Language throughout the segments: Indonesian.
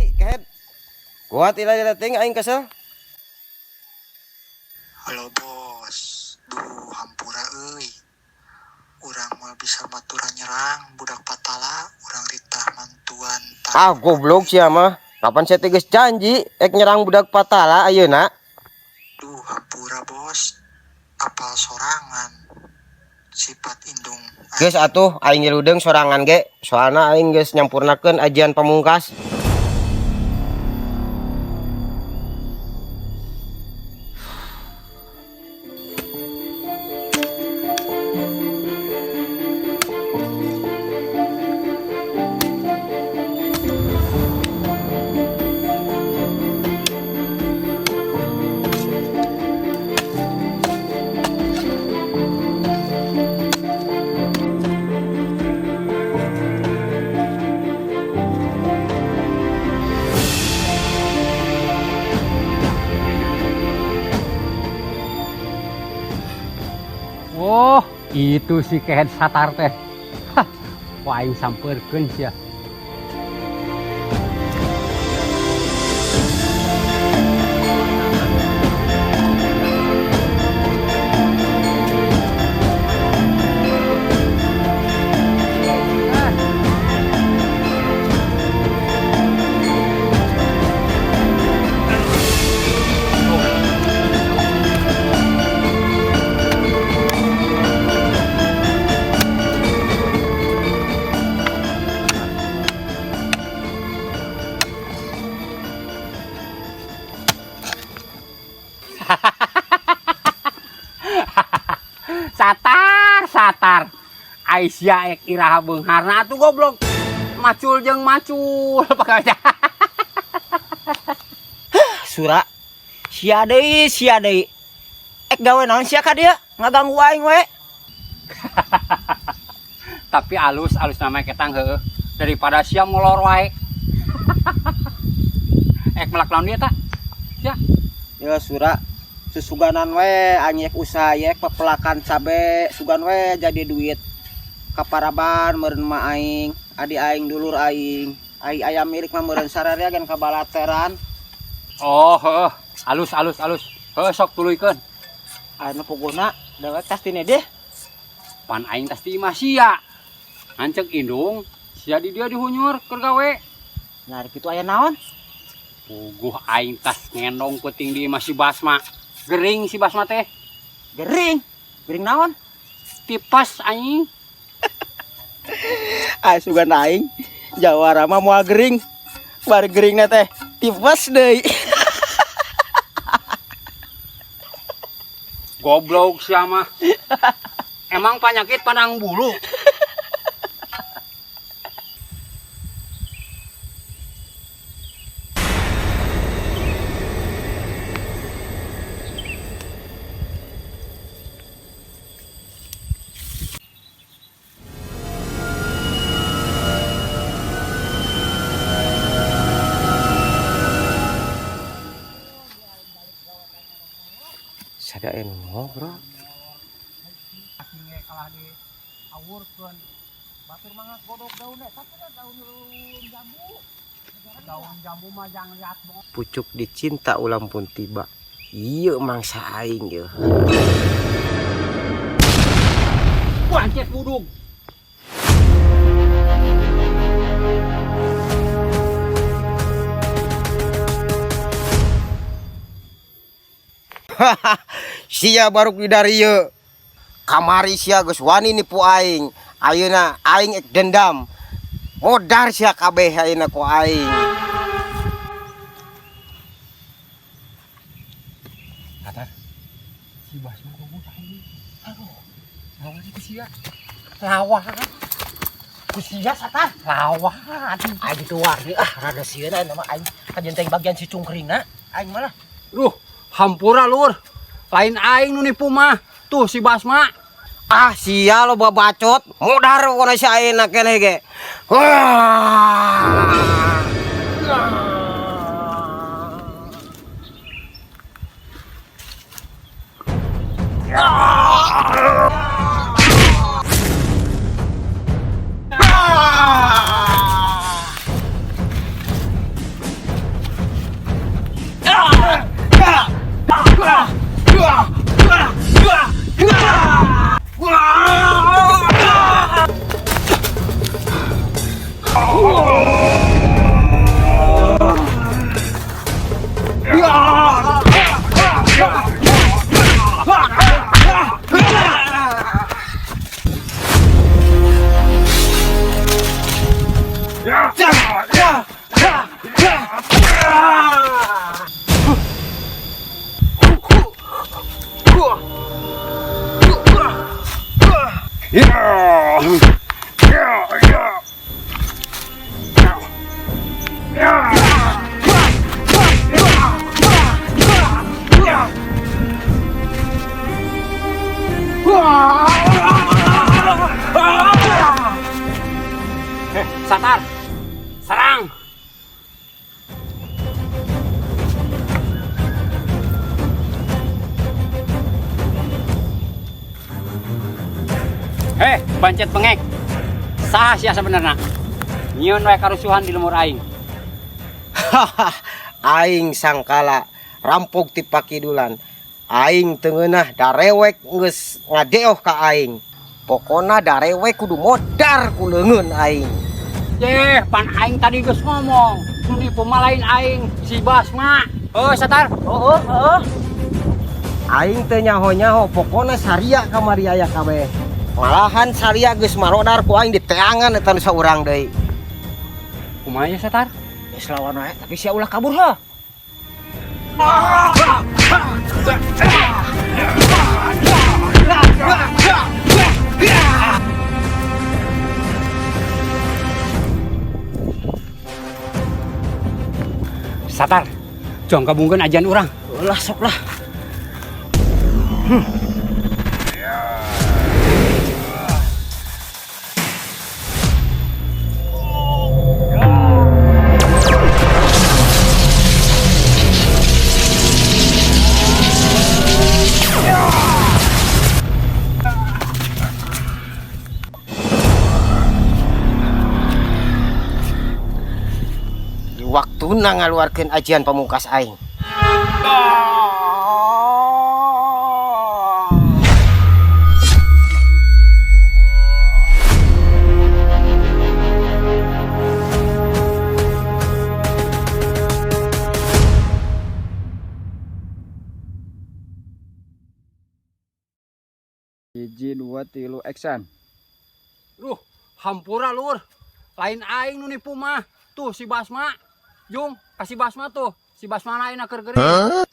deui kehet. Kuat ila ting aing kesel. Halo bos, duh hampura euy. Urang mah bisa baturan nyerang budak patala, urang ritah mantuan. Goblok sia mah. Kapan saya tegas janji ek nyerang budak patala ayeuna? Duh hampura bos, apal sorangan. Sifat indung. Geus atuh aing ngiludeung sorangan ge, soalna aing geus nyampurnakeun ajian pamungkas. Oh, itu si kehet satar teh. Hah, wah aing sampeurkeun sia. Satar. Aisyah ek iraha beungharna atuh goblok. Macul jeung macul pokoknya. Sura. Sia deui. Ek gawe naon sia ka dieu? Ngaganggu aing we. Tapi alus namanya ketang heueuh daripada sia molor wae. Ek melak lawan dia tak? Sia. Ya Sura. Susuganan we anyek usaha yek pepelakan cabe sugan we jadi duit kaparaban meureun mah aing adi aing dulur aing ayam milik mah meureun sararea gen kabalateran. Oh heuh alus heuh sok tuluykeun Anu puguna dewek tas tine deh pan aing tas di imah sia nganceg indung sia di dia dihunyur keur gawe nyari kitu aya naon puguh aing tas ngendong peuting di imah si Basma gering si Basma teh gering naon tipes anjing. sugan aing jawara mah moal gering bari geringna teh tipes deui. Goblok sia mah emang penyakit padang bulu. Sadaen ngobrol. Akhirnya kalah di awurkeun. Batur mah godog daun tapi daun jambu. Daun jambu mah jangan lihat banget. Pucuk dicinta ulam pun tiba. Ieu mangsa aing yeuh. Pancet budug. Sia baruk di darieu. Kamari sia geus wani nipu aing. Ayeuna aing ek dendam. Modar sia kabeh ayeuna ku aing. Kata si Basma ngomong tadi. Aduh, lawan ku sia. Lawan. Ku sia satar. Lawan. Aing tuh warni rada sieuna nama aing kajenteng bagian si cungkringna. Aing malah. Hampura lur. Lain aing nu nipu mah. Tuh si Basma. Sia lo babacot. Modar pokona si ayeuna keneh ge. Satar, serang. Bancet pengek. Sah sia sebenarnya. Nyieun wae karusuhan di lemur aing. Aing sangkala rampok ti pakidulan. Aing teu ngeunah darewek geus ngadeoh ka aing. Pokona darewek kudu modar ku leungeun aing. Pan aing tadi geus ngomong. Suni pemalain aing si Basma. Satar. Aing teu nyaho-nyaho, pokona saria kamari aya kabeh. Malahan saria geus marodar ku aing diteangan eta nu saurang deui. Kumaha ya Satar? Geus lawan wae, tapi sia ulah kabur heuh. Satar, jong gabungkeun ajan urang. Ulah sok lah. Waktuna ngaluarkeun ajian pamungkas aing. Hiji, dua, tilu, action. Hampura lur. Lain aing nu nipu mah. Tuh si Basma. Jung, kasih Basma tuh. Si Basma lain keur geuring.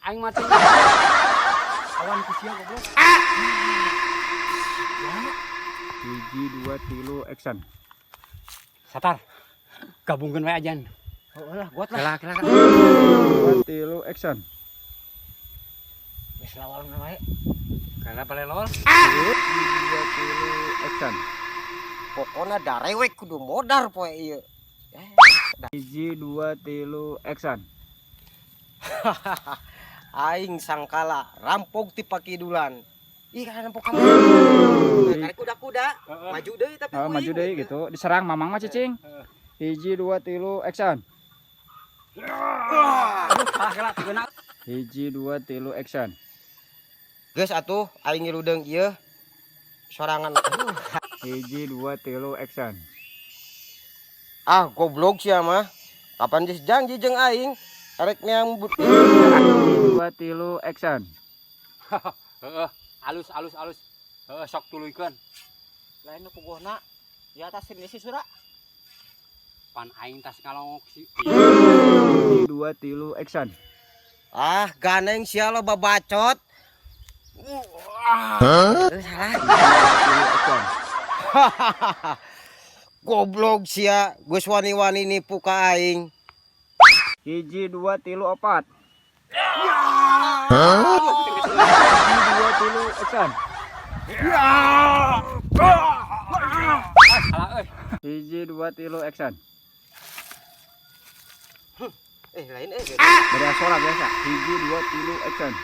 Aing mati. Awan ku sia goblok. Hiji, dua, tilu, action. Satar. Gabungkeun wae ajan. Lah, buat lah. Kela. Dua, tilu, action. Geus lawan wae. Kela palelol. Dua, tilu, action. Pokona darewek kudu modar poe ieu. Hiji, dua, tilu, action. Aing sangkala rampok ti pakidulan. Ih, kan rampok kamu. Tarik kuda-kuda. Maju deui tapi Maju deui gitu. Diserang mamang mah cicing. Hiji, dua, tilu, action. Hiji, dua, tilu, action. Geus atuh aing ngiludeung ieu sorangan. Hiji, dua, tilu, action. Ah, goblok sia mah. Kapan geus janji jeung aing? Arek nyambut. Hiji, dua, tilu, action. Alus. Sok tuluykeun. Lain nu puguhna di atas sini si Sura. Pan aing tas ngalongok si. Hiji, dua, tilu, action. Ah, ganeng sia lo babacot. Salah. Goblok sia, geus wani-wani nipu ka aing. Hiji, dua, tilu, opat. Hiji, dua, tilu, action. Hiji, dua, tilu, action. Lain Dari suara biasa. Hiji, dua, tilu, action.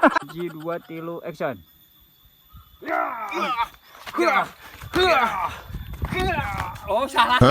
Hiji, dua, tilu, action. Oh, salah.